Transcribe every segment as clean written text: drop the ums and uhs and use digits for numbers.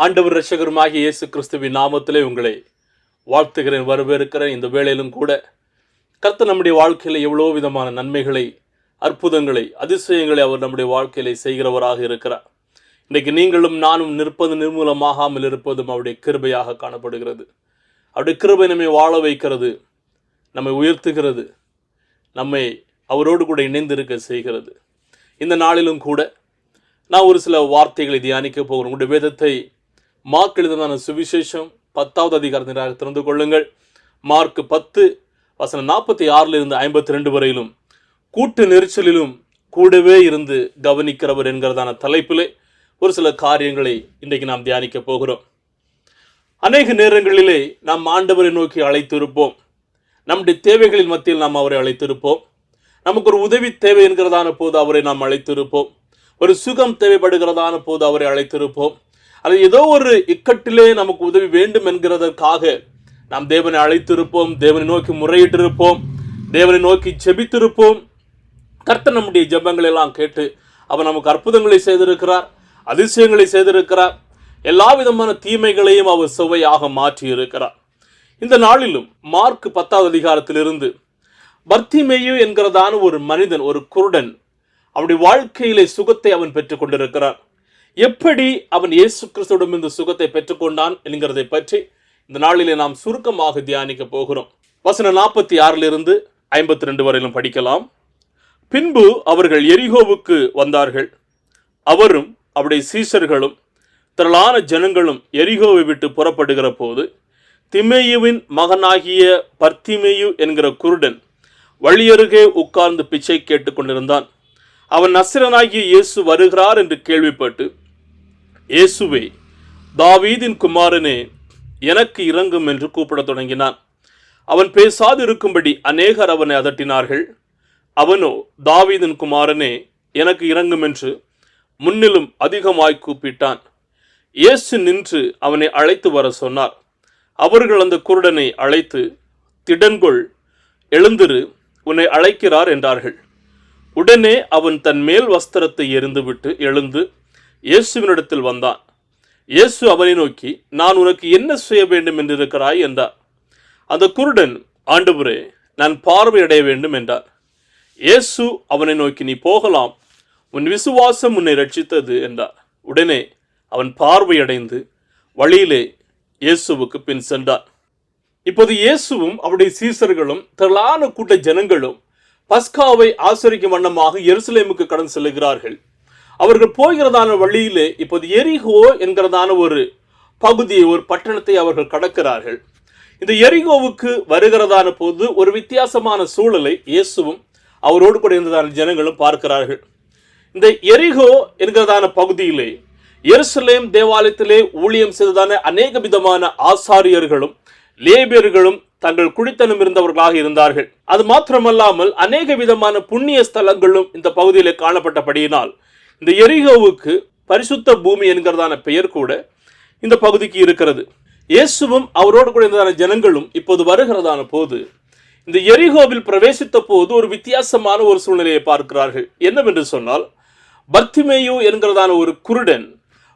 ஆண்டவர் இரட்சகருமாகிய இயேசு கிறிஸ்துவின் நாமத்திலே உங்களை வாழ்த்துகிறேன், வரவேற்கிறேன். இந்த வேளையிலும் கூட கர்த்தர் நம்முடைய வாழ்க்கையில் எவ்வளோ விதமான நன்மைகளை, அற்புதங்களை, அதிசயங்களை அவர் நம்முடைய வாழ்க்கையிலே செய்கிறவராக இருக்கிறார். இன்றைக்கு நீங்களும் நானும் நிற்பது நிர்மூலமாகாமல் இருப்பதும் அவருடைய கிருபையாக காணப்படுகிறது. அவருடைய கிருபை நம்மை வாழ வைக்கிறது, நம்மை உயர்த்துகிறது, நம்மை அவரோடு கூட இணைந்திருக்க செய்கிறது. இந்த நாளிலும் கூட நான் ஒரு சில வார்த்தைகளை தியானிக்க போகிறோம். உங்களுடைய வேதத்தை மார்க் எழுதின சுவிசேஷம் 10வது அதிகாரத்தினராக திறந்து கொள்ளுங்கள். மார்க் 10 வசனம் 46 52 வரையிலும் கூட்டு நெரிசலிலும் கூடவே இருந்து கவனிக்கிறவர் என்கிறதான தலைப்பிலே ஒரு சில காரியங்களை இன்றைக்கு நாம் தியானிக்க போகிறோம். அநேக நேரங்களிலே நாம் ஆண்டவரை நோக்கி அழைத்திருப்போம். நம்முடைய தேவைகளின் மத்தியில் நாம் அவரை அழைத்திருப்போம். நமக்கு ஒரு உதவி தேவை என்கிறதான போது அவரை நாம் அழைத்திருப்போம். ஒரு சுகம் தேவைப்படுகிறதான போது அவரை அழைத்திருப்போம். அது ஏதோ ஒரு இக்கட்டிலே நமக்கு உதவி வேண்டும் என்கிறதற்காக நாம் தேவனை அழைத்திருப்போம். தேவனை நோக்கி முறையிட்டிருப்போம். தேவனை நோக்கி ஜெபித்திருப்போம். கர்த்தர் நம்முடைய ஜெபங்களை எல்லாம் கேட்டு அவர் நமக்கு அற்புதங்களை செய்திருக்கிறார், அதிசயங்களை செய்திருக்கிறார். எல்லா விதமான தீமைகளையும் அவர் சுவையாக மாற்றி இருக்கிறார். இந்த நாளிலும் மார்க் 10வது அதிகாரத்திலிருந்து பர்த்திமேயு என்கிறதான ஒரு மனிதன், ஒரு குருடன், அவனுடைய வாழ்க்கையிலே சுகத்தை அவன் பெற்றுக் கொண்டிருக்கிறார். எப்படி அவன் இயேசு கிறிஸ்துவிடம் இந்த சுகத்தை பெற்றுக்கொண்டான் என்கிறதை பற்றி இந்த நாளிலே நாம் சுருக்கமாக தியானிக்க போகிறோம். வசனம் 46 52 வரையிலும் படிக்கலாம். பின்பு அவர்கள் எரிகோவுக்கு வந்தார்கள். அவரும் அவருடைய சீஷர்களும் திரளான ஜனங்களும் எரிகோவை விட்டு புறப்படுகிற போது திமேயுவின் மகனாகிய பர்த்திமேயு என்கிற குருடன் வழியருகே உட்கார்ந்து பிச்சை கேட்டுக்கொண்டிருந்தான். அவன் நசரேயனாகிய இயேசு வருகிறார் என்று கேள்விப்பட்டு, இயேசுவே, தாவீதின் குமாரனே, எனக்கு இரங்கும் என்று கூப்பிடத் தொடங்கினான். அவன் பேசாது இருக்கும்படி அநேகர் அவனை அதட்டினார்கள். அவனோ, தாவீதின் குமாரனே, எனக்கு இரங்கும் என்று முன்னிலும் அதிகமாய் கூப்பிட்டான். இயேசு நின்று அவனை அழைத்து வர சொன்னார். அவர்கள் அந்த குருடனை அழைத்து, திடன்கொள், எழுந்திரு, உன்னை அழைக்கிறார் என்றார்கள். உடனே அவன் தன் மேல் வஸ்திரத்தை எறிந்துவிட்டு எழுந்து இயேசுவினிடத்தில் வந்தான். இயேசு அவனை நோக்கி, நான் உனக்கு என்ன செய்ய வேண்டும் என்று இருக்கிறாய் என்றார். அந்த குருடன், ஆண்டவரே, நான் பார்வையடைய வேண்டும் என்றார். இயேசு அவனை நோக்கி, நீ போகலாம், உன் விசுவாசம் உன்னை ரட்சித்தது என்றார். உடனே அவன் பார்வையடைந்து வழியிலே இயேசுவுக்கு பின் சென்றார். இப்போது இயேசுவும் அவருடைய சீசர்களும் திரளான கூட்ட ஜனங்களும் பஸ்காவை ஆசரிக்கும் வண்ணமாக எருசலேமுக்கு கடந்து செல்லுகிறார்கள். அவர்கள் போகிறதான வழியிலே இப்போது எரிகோ என்கிறதான ஒரு பகுதியை, ஒரு பட்டணத்தை அவர்கள் கடக்கிறார்கள். இந்த எரிகோவுக்கு வருகிறதான போது ஒரு வித்தியாசமான சூழலை இயேசுவும் அவரோடு கூட இருந்ததான ஜனங்களும் பார்க்கிறார்கள். இந்த எரிகோ என்கிறதான பகுதியிலே எருசலேம் தேவாலயத்திலே ஊழியம் செய்ததான அநேக விதமான ஆசாரியர்களும் லேபியர்களும் தங்கள் குடித்தனம் இருந்தவர்களாக இருந்தார்கள். அது மாத்திரமல்லாமல் அநேக விதமான புண்ணிய ஸ்தலங்களும் இந்த பகுதியிலே காணப்பட்டபடியினால் இந்த எரிகோவுக்கு பரிசுத்த பூமி என்கிறதான பெயர் கூட இந்த பகுதிக்கு இருக்கிறது. இயேசுவும் அவரோடு கூட இருந்ததான ஜனங்களும் இப்போது வருகிறதான போது இந்த எரிகோவில் பிரவேசித்த போது ஒரு வித்தியாசமான ஒரு சூழ்நிலையை பார்க்கிறார்கள். என்னவென்று சொன்னால், பர்த்திமேயு என்கிறதான ஒரு குருடன்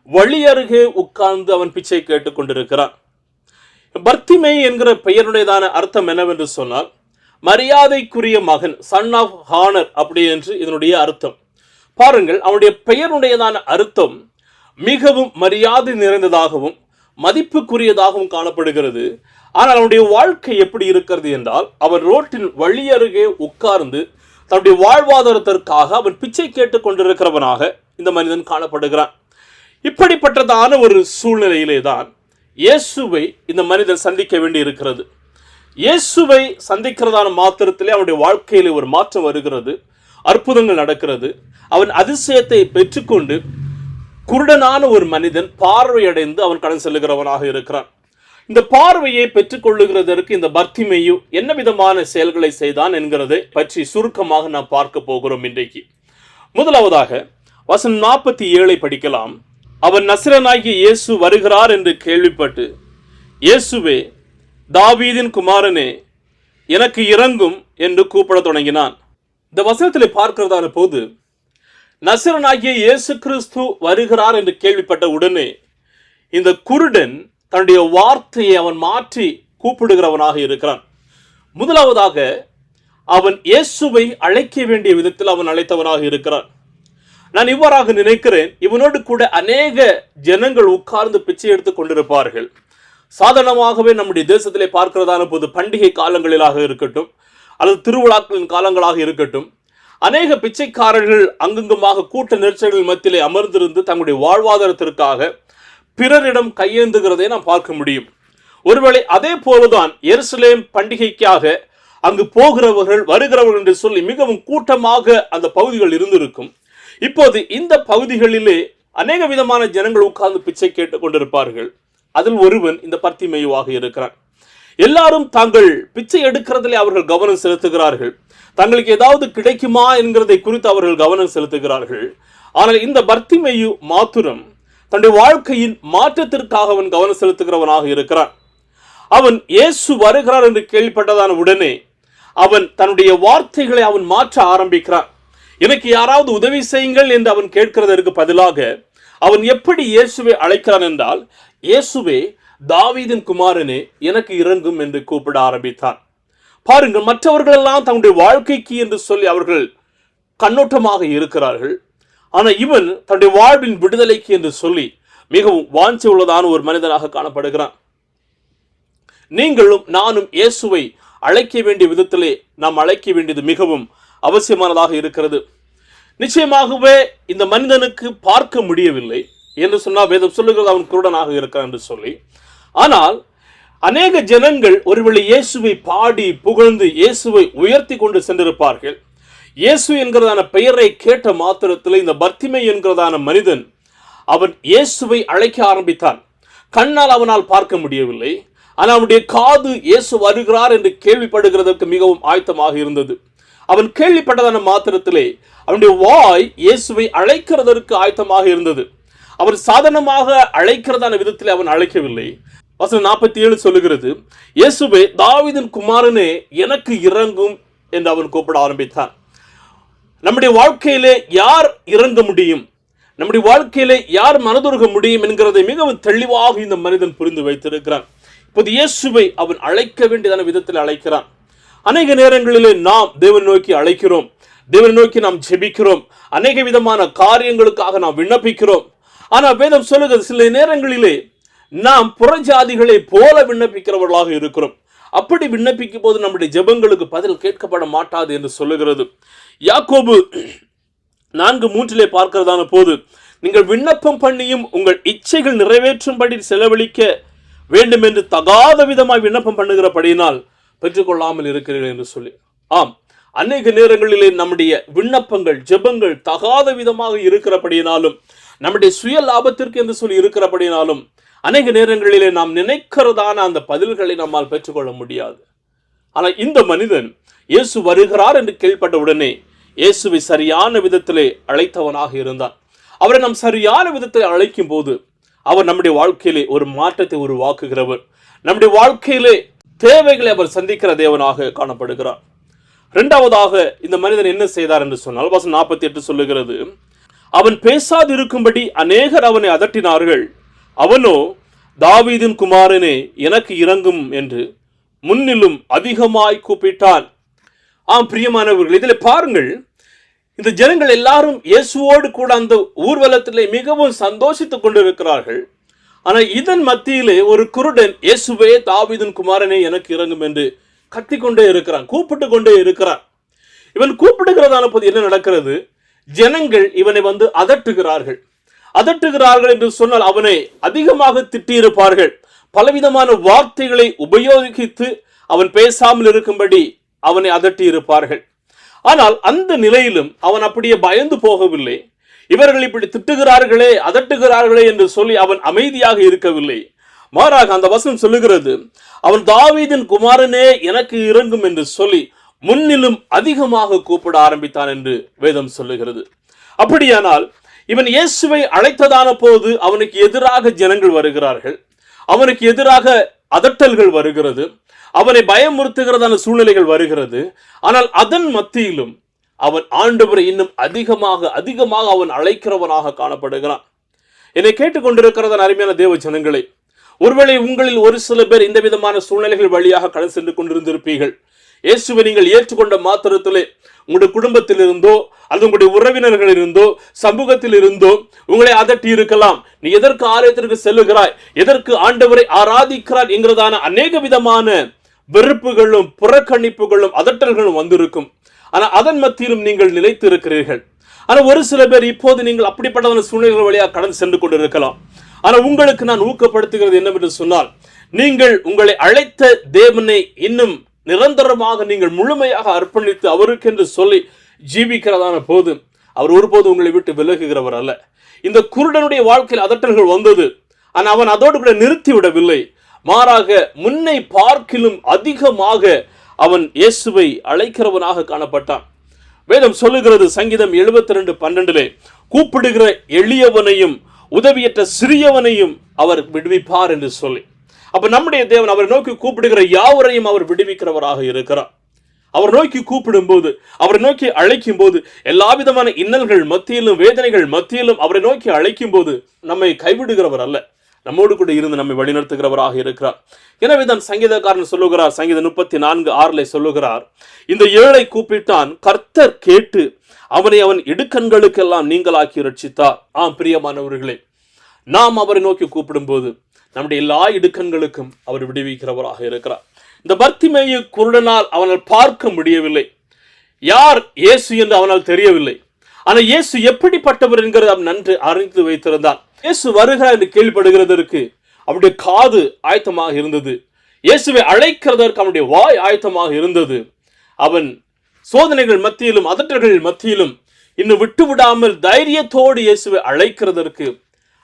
வழி அருகே உட்கார்ந்து அவன் பிச்சை கேட்டுக் கொண்டிருக்கிறான். பர்த்திமேயு என்கிற பெயருடையதான அர்த்தம் என்னவென்று சொன்னால், மரியாதைக்குரிய மகன், சன் ஆஃப் ஹானர் அப்படி என்று இதனுடைய அர்த்தம். பாருங்கள், அவனுடைய பெயருடையதான அர்த்தம் மிகவும் மரியாதை நிறைந்ததாகவும் மதிப்புக்குரியதாகவும் காணப்படுகிறது. ஆனால் அவனுடைய வாழ்க்கை எப்படி இருக்கிறது என்றால், அவன் ரோட்டின் வழி அருகே உட்கார்ந்து தன்னுடைய வாழ்வாதாரத்திற்காக அவன் பிச்சை கேட்டுக் கொண்டிருக்கிறவனாக இந்த மனிதன் காணப்படுகிறான். இப்படிப்பட்டதான ஒரு சூழ்நிலையிலே தான் இயேசுவை இந்த மனிதன் சந்திக்க வேண்டி இருக்கிறது. இயேசுவை சந்திக்கிறதான மாத்திரத்திலே அவனுடைய வாழ்க்கையிலே ஒரு மாற்றம் வருகிறது, அற்புதங்கள் நடக்கிறது. அவன் அதிசயத்தை பெற்றுக்கொண்டு குருடனான ஒரு மனிதன் பார்வையடைந்து அவன் கடந்து செல்லுகிறவனாக இருக்கிறான். இந்த பார்வையை பெற்றுக்கொள்ளுகிறதற்கு இந்த பர்த்திமேயு என்ன விதமான செயல்களை செய்தான் என்கிறதை பற்றி சுருக்கமாக நாம் பார்க்க போகிறோம் இன்றைக்கு. முதலாவதாக வசனம் 47 படிக்கலாம். அவன் நசரேயனாகிய இயேசு வருகிறார் என்று கேள்விப்பட்டு, இயேசுவே, தாவீதின் குமாரனே, எனக்கு இரங்கும் என்று கூப்பிடத் தொடங்கினான். இந்த வசனத்தில் பார்க்கிறதான போது நசரேயனாகிய இயேசு கிறிஸ்து வருகிறார் என்று கேள்விப்பட்ட உடனே இந்த குருடன் தன்னுடைய வார்த்தையை அவன் மாற்றி கூப்பிடுகிறவனாக இருக்கிறான். முதலாவதாக அவன் இயேசுவை அழைக்க வேண்டிய விதத்தில் அவன் அழைத்தவனாக இருக்கிறான். நான் இவ்வாறாக நினைக்கிறேன், இவனோடு கூட அநேக ஜனங்கள் உட்கார்ந்து பிச்சை எடுத்துக் கொண்டிருப்பார்கள். சாதாரணமாகவே நம்முடைய தேசத்திலே பார்க்கிறதான போது பண்டிகை காலங்களிலாக இருக்கட்டும் அல்லது திருவிழாக்களின் காலங்களாக இருக்கட்டும், அநேக பிச்சைக்காரர்கள் அங்குங்குமாக கூட்ட நெரிசல்கள் மத்தியிலே அமர்ந்திருந்து தங்களுடைய வாழ்வாதாரத்திற்காக பிறரிடம் கையேந்துகிறதை நாம் பார்க்க முடியும். ஒருவேளை அதே போலதான் எருசலேம் பண்டிகைக்காக அங்கு போகிறவர்கள் வருகிறவர்கள் என்று சொல்லி மிகவும் கூட்டமாக அந்த பகுதிகள் இருந்திருக்கும். இப்போது இந்த பகுதிகளிலே அநேக விதமான ஜனங்கள் உட்கார்ந்து பிச்சை கேட்டுக் கொண்டிருப்பார்கள். அதில் ஒருவன் இந்த பர்த்திமேயுவாக இருக்கிறான். எல்லாரும் தாங்கள் பிச்சை எடுக்கிறதிலே அவர்கள் கவனம் செலுத்துகிறார்கள். தங்களுக்கு ஏதாவது கிடைக்குமா என்கிறதை குறித்து அவர்கள் கவனம் செலுத்துகிறார்கள். ஆனால் இந்த பர்த்திமேயு மாத்திரம் தன்னுடைய வாழ்க்கையின் மாற்றத்திற்காக அவன் கவனம் செலுத்துகிறவனாக இருக்கிறான். அவன் இயேசு வருகிறார் என்று கேள்விப்பட்டதான உடனே அவன் தன்னுடைய வார்த்தைகளை அவன் மாற்ற ஆரம்பிக்கிறான். எனக்கு யாராவது உதவி செய்யுங்கள் என்று அவன் கேட்கிறதற்கு பதிலாக அவன் எப்படி இயேசுவை அழைக்கிறான் என்றால், இயேசுவே, தாவீதின் குமாரனே, எனக்கு இறங்கும் என்று கூப்பிட ஆரம்பித்தான். பாருங்கள், மற்றவர்கள் எல்லாம் தன்னுடைய வாழ்க்கைக்கு என்று சொல்லி அவர்கள் கண்ணோட்டமாக இருக்கிறார்கள். ஆனால் இவன் தன்னுடைய வாழ்வின் விடுதலைக்கு என்று சொல்லி மிகவும் வாஞ்சி உள்ளதான ஒரு மனிதனாக காணப்படுகிறான். நீங்களும் நானும் இயேசுவை அழைக்க வேண்டிய விதத்திலே நாம் அழைக்க வேண்டியது மிகவும் அவசியமானதாக இருக்கிறது. நிச்சயமாகவே இந்த மனிதனுக்கு பார்க்க முடியவில்லை என்று சொன்னால் வேதம் சொல்லுகிறது அவன் குருடனாக இருக்கிறான் என்று சொல்லி. ஆனால் அநேக ஜனங்கள் ஒருவேளை இயேசுவை பாடி புகழ்ந்து இயேசுவை உயர்த்தி கொண்டு சென்றிருப்பார்கள். இயேசு என்கிறதான பெயரை கேட்ட மாத்திரத்தில் இந்த பர்த்திமை என்கிறதான மனிதன் அவன் இயேசுவை அழைக்க ஆரம்பித்தான். கண்ணால் அவனால் பார்க்க முடியவில்லை, ஆனால் அவனுடைய காது இயேசு வருகிறார் என்று கேள்விப்படுகிறதற்கு மிகவும் ஆயத்தமாக இருந்தது. அவன் கேள்விப்பட்டதான மாத்திரத்திலே அவனுடைய வாய் இயேசுவை அழைக்கிறதற்கு ஆயத்தமாக இருந்தது. அவன் சாதாரணமாக அழைக்கிறதான விதத்தில் அவன் அழைக்கவில்லை. வசனம் 47 சொல்லுகிறது, இயேசுவே, தாவீதின் குமாரனே, எனக்கு இறங்கும் என்று அவன் கூப்பிட ஆரம்பித்தான். நம்முடைய வாழ்க்கையிலே யார் இறங்க முடியும், நம்முடைய வாழ்க்கையிலே யார் மனதுருக முடியும் என்கிறதை மிகவும் தெளிவாக இந்த மனிதன் புரிந்து வைத்திருக்கிறான். இப்போது இயேசுவை அவன் அழைக்க வேண்டியதான விதத்தில் அழைக்கிறான். அநேக நேரங்களிலே நாம் தேவன் நோக்கி அழைக்கிறோம், தேவன் நோக்கி நாம் ஜெபிக்கிறோம், அநேக விதமான காரியங்களுக்காக நாம் விண்ணப்பிக்கிறோம். ஆனால் வேதம் சொல்லுகிறது, சில நேரங்களிலே நாம் புறஜாதிகளை போல விண்ணப்பிக்கிறவர்களாக இருக்கிறோம். அப்படி விண்ணப்பிக்கும் போது நம்முடைய ஜெபங்களுக்கு பதில் கேட்கப்பட மாட்டாது என்று சொல்லுகிறது. யாக்கோபு 4:3 பார்க்கிறதான போது, நீங்கள் விண்ணப்பம் பண்ணியும் உங்கள் இச்சைகள் நிறைவேற்றும்படி செலவழிக்க வேண்டும் என்று தகாத விதமாய் விண்ணப்பம் பண்ணுகிறபடியினால் பெற்றுக்கொள்ளாமல் இருக்கிறீர்கள் என்று சொல்லி. ஆம், அநேக நேரங்களிலே நம்முடைய விண்ணப்பங்கள் ஜெபங்கள் தகாத விதமாக இருக்கிறபடியினாலும், நம்முடைய சுய லாபத்திற்கு என்று சொல்லி இருக்கிறபடினாலும் அநேக நேரங்களிலே நாம் நினைக்கிறதான அந்த பதில்களை நம்மால் பெற்றுக்கொள்ள முடியாது. ஆனால் இந்த மனிதன் இயேசு வருகிறார் என்று கேள்விப்பட்ட உடனே இயேசுவை சரியான விதத்திலே அழைத்தவனாக இருந்தான். அவரை நாம் சரியான விதத்தில் அழைக்கும் போது அவர் நம்முடைய வாழ்க்கையிலே ஒரு மாற்றத்தை உருவாக்குகிறவர். நம்முடைய வாழ்க்கையிலே தேவைகளை அவர் சந்திக்கிற தேவனாக காணப்படுகிறார். இரண்டாவதாக இந்த மனிதன் என்ன செய்தார் என்று சொன்னால், வசனம் 48 சொல்லுகிறது, அவன் பேசாதிருக்கும்படி அநேகர் அவனை அதட்டினார்கள். அவனோ, தாவீதின் குமாரனே, எனக்கு இறங்கும் என்று முன்னிலும் அதிகமாய் கூப்பிட்டான். ஆம் பிரியமானவர்கள், இதில் பாருங்கள், இந்த ஜனங்கள் எல்லாரும் இயேசுவோடு கூட அந்த ஊர்வலத்திலே மிகவும் சந்தோஷித்துக் கொண்டிருக்கிறார்கள். ஆனால் இதன் மத்தியிலே ஒரு குருடன், இயேசுவே, தாவீதின் குமாரனே, எனக்கு இறங்கும் என்று கத்திக்கொண்டே இருக்கிறான், கூப்பிட்டு கொண்டே இருக்கிறான். இவன் கூப்பிடுகிறதான போது என்ன நடக்கிறது? ஜனங்கள் இவனை வந்து அதட்டுகிறார்கள் என்று சொன்னால் அவனை அதிகமாக திட்டியிருப்பார்கள். பலவிதமான வார்த்தைகளை உபயோகித்து அவன் பேசாமல் இருக்கும்படி அவனை அதட்டி இருப்பார்கள். ஆனால் அந்த நிலையிலும் அவன் அப்படியே பயந்து போகவில்லை. இவர்கள் இப்படி திட்டுகிறார்களே, அதட்டுகிறார்களே என்று சொல்லி அவன் அமைதியாக இருக்கவில்லை. மாறாக அந்த வசனம் சொல்லுகிறது, அவன் தாவீதின் குமாரனே, எனக்கு இறங்கும் என்று சொல்லி முன்னிலும் அதிகமாக கூப்பிட ஆரம்பித்தான் என்று வேதம் சொல்லுகிறது. அப்படியானால் இவன் இயேசுவை அழைத்ததான போது அவனுக்கு எதிராக ஜனங்கள் வருகிறார்கள், அவனுக்கு எதிராக அதட்டல்கள் வருகிறது, அவனை பயமுறுத்துகிறதான சூழ்நிலைகள் வருகிறது. ஆனால் அதன் மத்தியிலும் அவன் ஆண்டவரை இன்னும் அதிகமாக அவன் அழைக்கிறவனாக காணப்படுகிறான். என்னை கேட்டுக்கொண்டிருக்கிறதன் அருமையான தேவ ஜனங்களே, ஒருவேளை உங்களில் ஒரு சில பேர் இந்த விதமான சூழ்நிலைகள் வழியாக கடந்து சென்று கொண்டிருந்திருப்பீர்கள். இயேசுவை நீங்கள் ஏற்றுக்கொண்ட மாத்திரத்திலே உங்களுடைய குடும்பத்தில் இருந்தோ அல்லது உங்களுடைய உறவினர்கள் இருந்தோ சமூகத்தில் இருந்தோ உங்களை அதட்டி இருக்கலாம். நீ எதற்கு ஆலயத்திற்கு செல்லுகிறாய், எதற்கு ஆண்டவரை ஆராதிக்கிறாய் என்கிறதான அநேக விதமான வெறுப்புகளும் புறக்கணிப்புகளும் அதட்டல்களும் வந்திருக்கும். ஆனால் அதன் மத்தியிலும் நீங்கள் நிலைத்து இருக்கிறீர்கள். ஆனால் ஒரு சில பேர் இப்போது நீங்கள் அப்படிப்பட்ட சூழ்நிலைகள் வழியாக கடந்து சென்று கொண்டிருக்கலாம். ஆனால் உங்களுக்கு நான் ஊக்கப்படுத்துகிறது என்னவென்று சொன்னால், நீங்கள் உங்களை அழைத்த தேவனை இன்னும் நிரந்தரமாக நீங்கள் முழுமையாக அர்ப்பணித்து அவருக்கென்று சொல்லி ஜீவிக்கிறதான போது அவர் ஒருபோது உங்களை விட்டு விலகுகிறவர் அல்ல. இந்த குருடனுடைய வாழ்க்கையில் அதட்டல்கள் வந்தது, ஆனால் அவன் அதோடு கூட நிறுத்தி விடவில்லை. மாறாக முன்னை பார்க்கிலும் அதிகமாக அவன் இயேசுவை அழைக்கிறவனாக காணப்பட்டான். வேதம் சொல்லுகிறது, சங்கீதம் 72:12, கூப்பிடுகிற எளியவனையும் உதவியற்ற சிறியவனையும் அவர் விடுவிப்பார் என்று சொல்லி. அப்ப நம்முடைய தேவன் அவரை நோக்கி கூப்பிடுகிற யாவரையும் அவர் விடுவிக்கிறவராக இருக்கிறார். அவர் நோக்கி கூப்பிடும் போது, அவரை நோக்கி அழைக்கும் போது, எல்லா விதமான இன்னல்கள் மத்தியிலும் வேதனைகள் மத்தியிலும் அவரை நோக்கி அழைக்கும் போது நம்மை கைவிடுகிறவர் அல்ல, நம்மோடு கூட இருந்து நம்மை வழிநடத்துகிறவராக இருக்கிறார். எனவே தான் சங்கீதக்காரன் சொல்லுகிறார், சங்கீதம் 34:6 சொல்லுகிறார், இந்த ஏழை கூப்பிட்டான், கர்த்தர் கேட்டு அவனை அவன் இடுக்கண்களுக்கெல்லாம் நீங்களாக்கி ரட்சித்தார். ஆம் பிரியமானவர்களே, நாம் அவரை நோக்கி கூப்பிடும் போது நம்முடைய எல்லா இடுக்கண்களுக்கும் அவர் விடுவிக்கிறவராக இருக்கிறார். இந்த பர்த்திமேயு குருடனால் அவனால் பார்க்க முடியவில்லை, யார் இயேசு என்று அவனால் தெரியவில்லை. ஆனால் இயேசு எப்படிப்பட்டவர் என்கிறது அவன் நன்கு அறிந்து வைத்திருந்தான். இயேசு வருகிறார் என்று கேள்விப்படுகிறதற்கு அவருடைய காது ஆயத்தமாக இருந்தது. இயேசுவை அழைக்கிறதற்கு அவனுடைய வாய் ஆயத்தமாக இருந்தது. அவன் சோதனைகள் மத்தியிலும் அதட்டல்கள் மத்தியிலும் இன்னும் விட்டு விடாமல் தைரியத்தோடு இயேசுவை அழைக்கிறதற்கு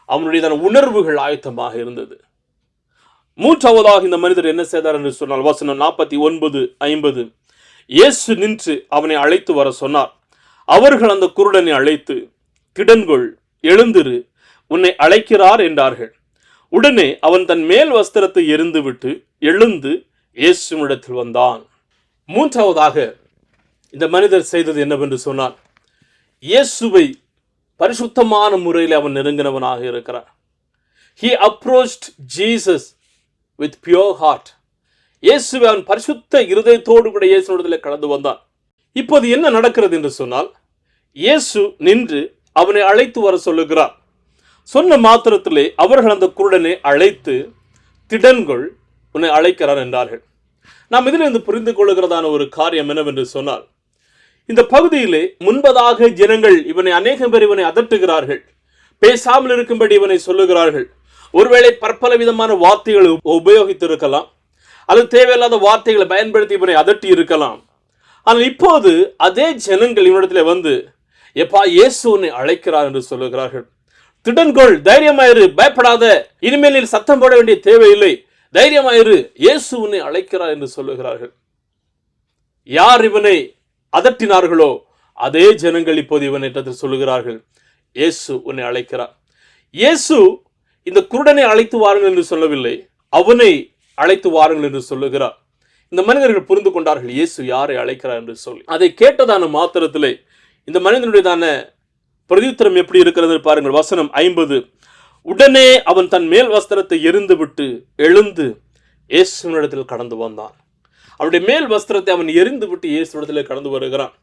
அவனுடைய உணர்வுகள் ஆயத்தமாக இருந்தது. மூன்றாவதாக இந்த மனிதர் என்ன செய்தார் என்று சொன்னால், வசனம் 49:50, இயேசு நின்று அவனை அழைத்து வர சொன்னார். அவர்கள் அந்த குருடனை அழைத்து, திடன்கொள், எழுந்திரு, உன்னை அழைக்கிறார் என்றார்கள். உடனே அவன் தன் மேல் வஸ்திரத்தை எறிந்துவிட்டு எழுந்து இயேசுவிடத்தில் வந்தான். மூன்றாவதாக இந்த மனிதர் செய்தது என்னவென்று சொன்னார், இயேசுவை பரிசுத்தமான முறையில் அவன் நெருங்கினவனாக இருக்கிறார். He approached Jesus with pure heart. இயேசுவை அவன் பரிசுத்த இருதயத்தோடு கூட இயேசுவிடத்தில் கடந்து வந்தான். இப்போது என்ன நடக்கிறது என்று சொன்னால், இயேசு நின்று அவனை அழைத்து வர சொல்லுகிறார். சொன்ன மாத்திரத்திலே அவர்கள் அந்த குருடனை அழைத்து, திடன்கொள், உன்னை அழைக்கிறார் என்றார்கள். நாம் இதிலிருந்து புரிந்து கொள்ளுகிறதான ஒரு காரியம் என்னவென்று சொன்னால், இந்த பகுதியிலே முன்பதாக ஜனங்கள் அநேக பேர் இவனை அதட்டுகிறார்கள், பேசாமல் இருக்கும்படி இவனை சொல்லுகிறார்கள். ஒருவேளை பற்பல விதமான வார்த்தைகளை உபயோகித்து இருக்கலாம், அல்லது தேவையில்லாத வார்த்தைகளை பயன்படுத்தி இவனை அதட்டி இருக்கலாம். ஆனால் இப்போது அதே ஜனங்கள் இவனிடத்தில் வந்து, எப்பா இயேசு உன்னை அழைக்கிறார் என்று சொல்லுகிறார்கள். திடன்கொள், தைரியமாயிரு, பயப்படாத, இனிமேல் நீ சத்தம் போட வேண்டிய தேவையில்லை, தைரியமாயிரு, இயேசு உன்னை அழைக்கிறார் என்று சொல்லுகிறார்கள். யார் இவனை அதட்டினார்களோ அதே ஜனங்கள் இப்போது இவனை சொல்லுகிறார்கள், இயேசு உன்னை அழைக்கிறார். இயேசு இந்த குருடனை அழைத்து வாருங்கள் என்று சொல்லவில்லை, அவனை அழைத்து வாருங்கள் என்று சொல்லுகிறார். இந்த மனிதர்கள் புரிந்து கொண்டார்கள் இயேசு யாரை அழைக்கிறார் என்று சொல்லி. அதை கேட்டதான மாத்திரத்திலே இந்த மனிதனுடையதான பிரதியுத்தரம் எப்படி இருக்கிறது பாருங்கள். வசனம் 50, உடனே அவன் தன் மேல் வஸ்திரத்தை எறிந்து விட்டு எழுந்து இயேசுவினிடத்தில் கடந்து வந்தான். அவனுடைய மேல் வஸ்திரத்தை அவன் எறிந்து விட்டு இயேசுவினிடத்தில் கடந்து வருகிறான்.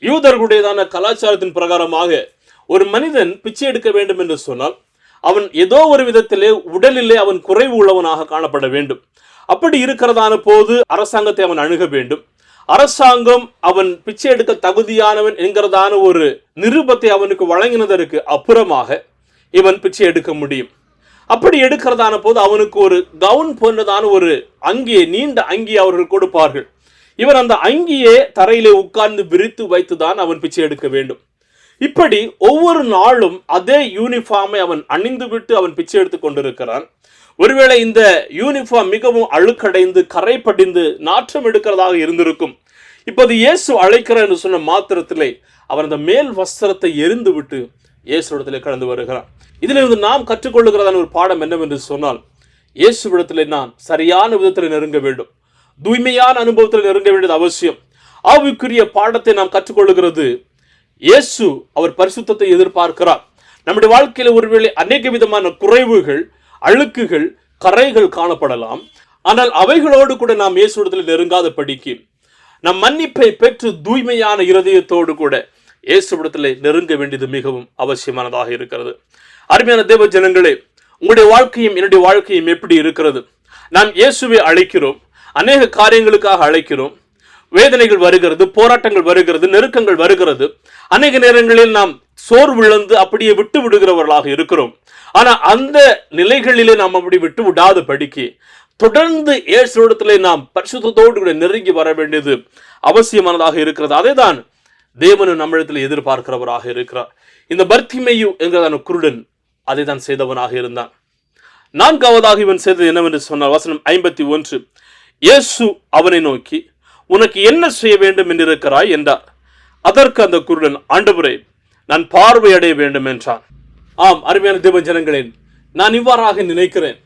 யூதர்களுடையதான கலாச்சாரத்தின் பிரகாரமாக ஒரு மனிதன் பிச்சை எடுக்க வேண்டும் என்று சொன்னால் அவன் ஏதோ ஒரு விதத்திலே உடலிலே அவன் குறைவு உள்ளவனாக காணப்பட வேண்டும். அப்படி இருக்கிறதான போது அரசாங்கத்தை அவன் அணுக வேண்டும். அரசாங்கம் அவன் பிச்சை எடுக்க தகுதியானவன் என்கிறதான ஒரு நிரூபத்தை அவனுக்கு வழங்கினதற்கு அப்புறமாக இவன் பிச்சை எடுக்க முடியும். அப்படி எடுக்கிறதான போது அவனுக்கு ஒரு கவுன் போன்றதான ஒரு அங்கியை, நீண்ட அங்கி அவர்கள் கொடுப்பார்கள். இவன் அந்த அங்கியை தரையிலே உட்கார்ந்து விரித்து வைத்துதான் அவன் பிச்சை எடுக்க வேண்டும். இப்படி ஒவ்வொரு நாளும் அதே யூனிஃபார்மை அவன் அணிந்து விட்டு அவன் பிச்சை எடுத்துக் கொண்டிருக்கிறான். ஒருவேளை இந்த யூனிஃபார்ம் மிகவும் அழுக்கடைந்து கரை படிந்து நாற்றம் எடுக்கிறதாக இருந்திருக்கும். இப்போது இயேசு அழைக்கிறார் என்று சொன்ன மாத்திரத்திலே அவன் அந்த மேல் வஸ்திரத்தை எறிந்து விட்டு இயேசுவிடத்திலே கடந்து வருகிறான். இதிலிருந்து நாம் கற்றுக்கொள்ளுகிறதான ஒரு பாடம் என்னவென்று சொன்னால், இயேசுவிடத்திலே நான் சரியான விதத்தில் நெருங்க வேண்டும், தூய்மையான அனுபவத்தில் நெருங்க வேண்டியது அவசியம். ஆவிக்குரிய பாடத்தை நாம் கற்றுக்கொள்ளுகிறது, இயேசு அவர் பரிசுத்தத்தை எதிர்பார்க்கிறார். நம்முடைய வாழ்க்கையில ஒருவேளை அநேக விதமான குறைவுகள், அழுக்குகள், கரைகள் காணப்படலாம். ஆனால் அவைகளோடு கூட நாம் இயேசுவிடத்தில் நெருங்காத படிக்கு நம் மன்னிப்பை பெற்று தூய்மையான இருதயத்தோடு கூட இயேசுவிடத்தில் நெருங்க வேண்டியது மிகவும் அவசியமானதாக இருக்கிறது. அருமையான தேவ ஜனங்களே, உங்களுடைய வாழ்க்கையும் என்னுடைய வாழ்க்கையும் எப்படி இருக்கிறது? நாம் இயேசுவை அழைக்கிறோம், அநேக காரியங்களுக்காக அழைக்கிறோம். வேதனைகள் வருகிறது, போராட்டங்கள் வருகிறது, நெருக்கங்கள் வருகிறது. அநேக நேரங்களில் நாம் சோர்விழந்து அப்படியே விட்டு விடுகிறவர்களாக இருக்கிறோம். ஆனா அந்த நிலைகளிலே நாம் அப்படி விட்டு விடாத படிக்கு தொடர்ந்து இயேசுவிடத்திலே நாம் பரிசுத்தத்தோடு கூட நெருங்கி வர வேண்டியது அவசியமானதாக இருக்கிறது. அதேதான் தேவனும் நம்மிடத்தில் எதிர்பார்க்கிறவராக இருக்கிறார். இந்த பர்த்திமேயு என்கிறதான குருடன் அதை தான் செய்தவனாக இருந்தான். நான்காவதாக இவன் செய்தது என்னவென்று சொன்னார். வசனம் 51. இயேசு அவனை நோக்கி, உனக்கு என்ன செய்ய வேண்டும் என்று இருக்கிறாய் என்றார். அதற்கு அந்த குருடன், ஆண்டவரே, நான் பார்வையடைய வேண்டும் என்றான். ஆம், அருமையான தேவ ஜனங்களே, நான் இவ்வாறாக நினைக்கிறேன்.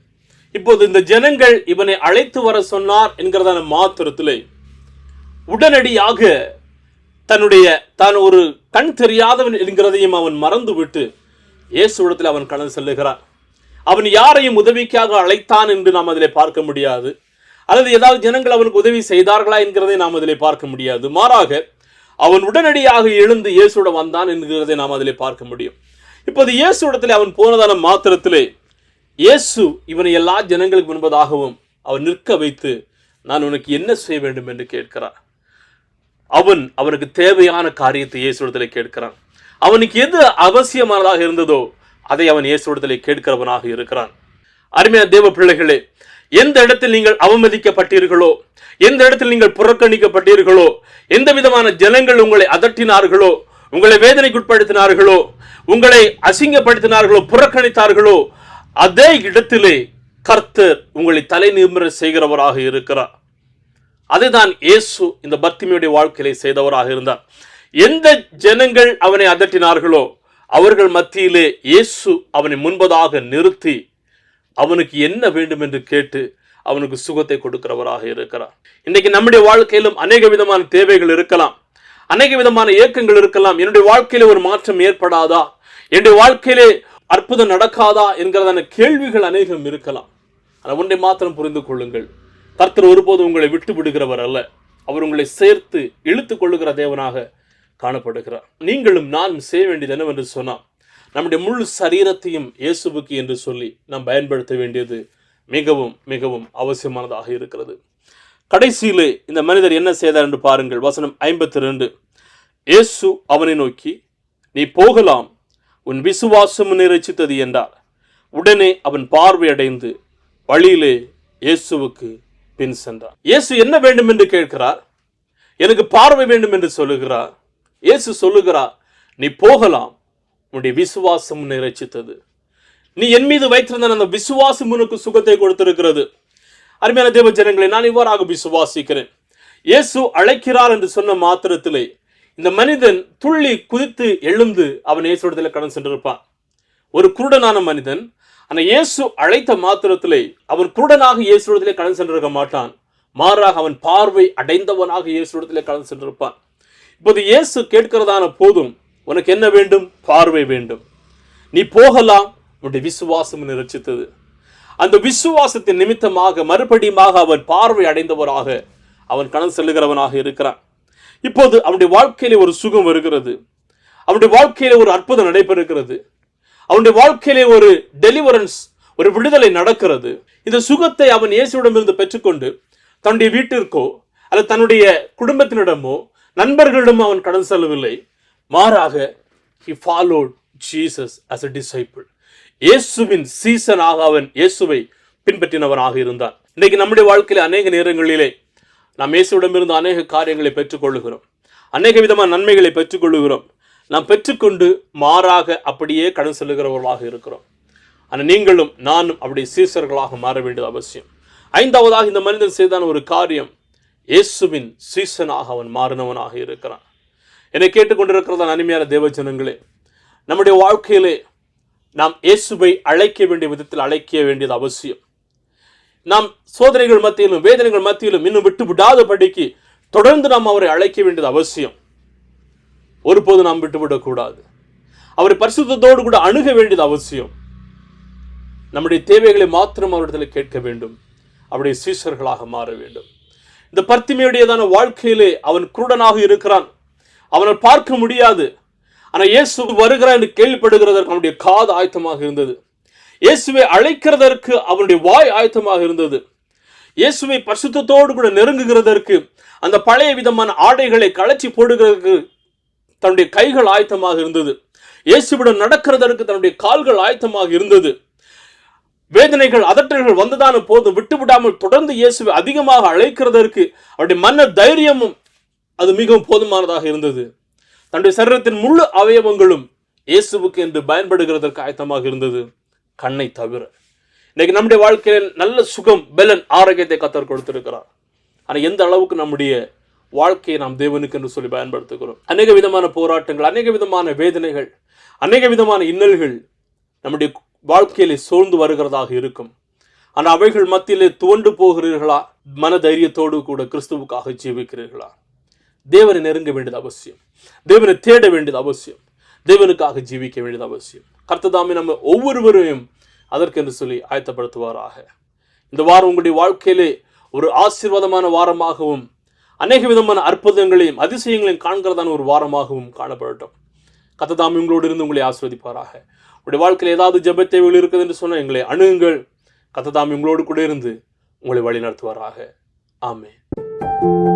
இப்போது இந்த ஜனங்கள் இவனை அழைத்து வர சொன்னார் என்கிறதான மாத்திரத்திலே உடனடியாக தான் ஒரு கண் தெரியாதவன் என்கிறதையும் அவன் மறந்துவிட்டு இயேசுவிடத்தில் அவன் கடந்து செல்லுகிறான். அவன் யாரையும் உதவிக்காக அழைத்தான் என்று நாம் அதிலே பார்க்க முடியாது, அல்லது ஏதாவது ஜனங்கள் அவனுக்கு உதவி செய்தார்களா என்கிறதை நாம் அதிலே பார்க்க முடியாது. மாறாக அவன் உடனடியாக எழுந்து இயேசுட வந்தான் என்கிறதை நாம் அதிலே பார்க்க முடியும். இப்போது இயேசுடத்தில் அவன் போனதான மாத்திரத்திலே இயேசு இவனை எல்லா ஜனங்களுக்கு முன்பதாகவும் அவன் நிற்க வைத்து, நான் உனக்கு என்ன செய்ய வேண்டும் என்று கேட்கிறார். அவனுக்கு தேவையான காரியத்தை இயேசுடத்திலே கேட்கிறான். அவனுக்கு எது அவசியமானதாக இருந்ததோ அதை அவன் இயேசுடத்திலே கேட்கிறவனாக இருக்கிறான். அருமையான தேவ பிள்ளைகளே, எந்த இடத்தில் நீங்கள் அவமதிக்கப்பட்டீர்களோ, எந்த இடத்தில் நீங்கள் புறக்கணிக்கப்பட்டீர்களோ, எந்த விதமான ஜனங்கள் உங்களை அதட்டினார்களோ, உங்களை வேதனைக்குட்படுத்தினார்களோ, உங்களை அசிங்கப்படுத்தினார்களோ, புறக்கணித்தார்களோ, அதே இடத்திலே கர்த்தர் உங்களை தலை நிமிர செய்கிறவராக இருக்கிறார். அதுதான் இயேசு இந்த பர்த்திமேயுடைய வாழ்க்கையிலே செய்தவராக இருந்தார். எந்த ஜனங்கள் அவனை அதட்டினார்களோ அவர்கள் மத்தியிலே இயேசு அவனை முன்பதாக நிறுத்தி அவனுக்கு என்ன வேண்டும் என்று கேட்டு அவனுக்கு சுகத்தை கொடுக்கிறவராக இருக்கிறார். இன்னைக்கு நம்முடைய வாழ்க்கையிலும் அநேக விதமான தேவைகள் இருக்கலாம், அநேக விதமான இயக்கங்கள் இருக்கலாம். என்னுடைய வாழ்க்கையில ஒரு மாற்றம் ஏற்படாதா, என்னுடைய வாழ்க்கையிலே அற்புதம் நடக்காதா என்கிறதான கேள்விகள் அநேகம் இருக்கலாம். ஆனால் ஒன்றை மாத்திரம் புரிந்து கொள்ளுங்கள், கர்த்தர் ஒருபோதும் உங்களை விட்டு விடுகிறவர் அல்ல. அவர் உங்களை சேர்த்து இழுத்துக் கொள்ளுகிற தேவனாக காணப்படுகிறார். நீங்களும் நானும் செய்ய வேண்டியது என்னவென்று சொன்னால், நம்முடைய முழு சரீரத்தையும் இயேசுவுக்கு என்று சொல்லி நாம் பயன்படுத்த வேண்டியது மிகவும் மிகவும் அவசியமானதாக இருக்கிறது. கடைசியிலே இந்த மனிதர் என்ன செய்தார் என்று பாருங்கள். வசனம் 52. இயேசு அவனை நோக்கி, நீ போகலாம், உன் விசுவாசம் நிறைவேறியது என்றார். உடனே அவன் பார்வையடைந்து வழியிலே இயேசுவுக்கு பின் சென்றார். இயேசு என்ன வேண்டும் என்று கேட்கிறார், எனக்கு பார்வை வேண்டும் என்று சொல்லுகிறார். இயேசு சொல்லுகிறார், நீ போகலாம், உன்னுடைய விசுவாசம் நிறைவேறியது. நீ என் மீது வைத்திருந்த அந்த விசுவாசம் உனக்கு சுகத்தை கொடுத்திருக்கிறது. அருமையான தேவ ஜனங்களை, நான் இவ்வாறாக விசுவாசிக்கிறேன். இயேசு அழைக்கிறார் என்று சொன்ன மாத்திரத்திலே இந்த மனிதன் துள்ளி குதித்து எழுந்து அவன் இயேசுவிடத்தில் கடந்து சென்றிருப்பான். ஒரு குருடனான மனிதன் ஆனால் இயேசு அழைத்த மாத்திரத்திலே அவன் குருடனாக இயேசுவிடத்திலே கடந்து சென்றிருக்க மாட்டான். மாறாக அவன் பார்வை அடைந்தவனாக இயேசுவிடத்திலே கடந்து சென்றிருப்பான். இப்போது இயேசு கேட்கிறதான போதும், உனக்கு என்ன வேண்டும்? பார்வை வேண்டும். நீ போகலாம், உன்னுடைய விசுவாசம் நிறைவேறியது. அந்த விசுவாசத்தின் நிமித்தமாக மறுபடியுமாக அவன் பார்வை அடைந்தவராக அவன் கடந்து செல்லுகிறவனாக இருக்கிறான். இப்போது அவனுடைய வாழ்க்கையிலே ஒரு சுகம் வருகிறது, அவனுடைய வாழ்க்கையிலே ஒரு அற்புதம் நடைபெறுகிறது, அவனுடைய வாழ்க்கையிலே ஒரு டெலிவரன்ஸ், ஒரு விடுதலை நடக்கிறது. இந்த சுகத்தை அவன் இயேசுவிடமிருந்து பெற்றுக்கொண்டு தன்னுடைய வீட்டிற்கோ அல்லது தன்னுடைய குடும்பத்தினிடமோ நண்பர்களிடமோ அவன் கடந்து செல்லவில்லை. மாறாக he followed Jesus as a disciple. இயேசுவின் சீசனாக அவன் இயேசுவை பின்பற்றினவனாக இருந்தான். இன்றைக்கு நம்முடைய வாழ்க்கையில அநேக நேரங்களிலே நாம் இயேசுவிடமிருந்து அநேக காரியங்களை பெற்றுக்கொள்ளுகிறோம், அநேக விதமான நன்மைகளை பெற்றுக்கொள்ளுகிறோம். நாம் பெற்றுக்கொண்டு மாறாக அப்படியே கடந்து செல்லுகிறவர்களாக இருக்கிறோம். ஆனால் நீங்களும் நானும் அப்படி சீசர்களாக மாற வேண்டியது அவசியம். ஐந்தாவதாக இந்த மனிதன் செய்தான ஒரு காரியம், இயேசுவின் சீசனாக அவன் மாறினவனாக இருக்கிறான். என்னை கேட்டுக்கொண்டிருக்கிறதா அருமையான தேவஜனங்களே, நம்முடைய வாழ்க்கையிலே நாம் இயேசுவை அழைக்க வேண்டிய விதத்தில் அழைக்க வேண்டியது அவசியம். நாம் சோதனைகள் மத்தியிலும் வேதனைகள் மத்தியிலும் இன்னும் விட்டு விடாதபடிக்கு தொடர்ந்து நாம் அவரை அழைக்க வேண்டியது அவசியம். ஒருபோது நாம் விட்டுவிடக்கூடாது. அவரை பரிசுத்தத்தோடு கூட அணுக வேண்டியது அவசியம். நம்முடைய தேவைகளை மாத்திரம் அவரிடத்தில் கேட்க வேண்டும். அவருடைய சீஷர்களாக மாற வேண்டும். இந்த பர்த்திமேயுடையதான வாழ்க்கையிலே அவன் குருடனாக இருக்கிறான். அவனை பார்க்க முடியாது. ஆனால் இயேசு வருகிறார் என்று கேள்விப்படுகிறதற்கு அவனுடைய காது ஆயத்தமாக இருந்தது. இயேசுவை அழைக்கிறதற்கு அவனுடைய வாய் ஆயத்தமாக இருந்தது. இயேசுவை பரிசுத்தத்தோடு கூட நெருங்குகிறதற்கு அந்த பழைய விதமான ஆடைகளை களைச்சி போடுகிறதற்கு தன்னுடைய கைகள் ஆயத்தமாக இருந்தது. இயேசுவிடம் நடக்கிறதற்கு தன்னுடைய கால்கள் ஆயத்தமாக இருந்தது. வேதனைகள் அதட்டல்கள் வந்ததான போதும் விட்டுவிடாமல் தொடர்ந்து இயேசுவை அதிகமாக அழைக்கிறதற்கு அவருடைய மன தைரியமும் அது மிகவும் போதுமானதாக இருந்தது. தன்னுடைய சரீரத்தின் முழு அவயவங்களும் இயேசுவுக்கு என்று பயன்படுகிறதற்கு ஆயத்தமாக இருந்தது, கண்ணை தவிர. இன்னைக்கு நம்முடைய வாழ்க்கையில் நல்ல சுகம், பலன், ஆரோக்கியத்தை கர்த்தர் கொடுத்திருக்கிறார். ஆனால் எந்த அளவுக்கு நம்முடைய வாழ்க்கையை நாம் தேவனுக்கு என்று சொல்லி பயன்படுத்துகிறோம்? அநேக விதமான போராட்டங்கள், அநேக விதமான வேதனைகள், அநேக விதமான இன்னல்கள் நம்முடைய வாழ்க்கையிலே சூழ்ந்து வருகிறதாக இருக்கும். ஆனால் அவைகள் மத்தியிலே துவண்டு போகிறீர்களா? மன தைரியத்தோடு கூட கிறிஸ்துவுக்காக ஜீவிக்கிறீர்களா? தேவனை நெருங்க வேண்டியது அவசியம். தேவனை தேட வேண்டியது அவசியம். தேவனுக்காக ஜீவிக்க வேண்டியது அவசியம். கர்த்ததாமே நம்ம ஒவ்வொருவரையும் அதற்கென்று சொல்லி ஆயத்தப்படுத்துவாராக. இந்த வாரம் உங்களுடைய வாழ்க்கையிலே ஒரு ஆசீர்வாதமான வாரமாகவும் அநேக விதமான அற்புதங்களையும் அதிசயங்களையும் காண்கிறதான ஒரு வாரமாகவும் காணப்படட்டும். கர்த்ததாமே உங்களோடு இருந்து உங்களை ஆசீர்வதிப்பாராக. உங்களுடைய வாழ்க்கையில் ஏதாவது ஜெப தேவைகள் இருக்குது என்று சொன்னால் எங்களை அணுகுங்கள். கர்த்ததாமே உங்களோடு கூட இருந்து உங்களை வழி நடத்துவாராக. ஆமென்.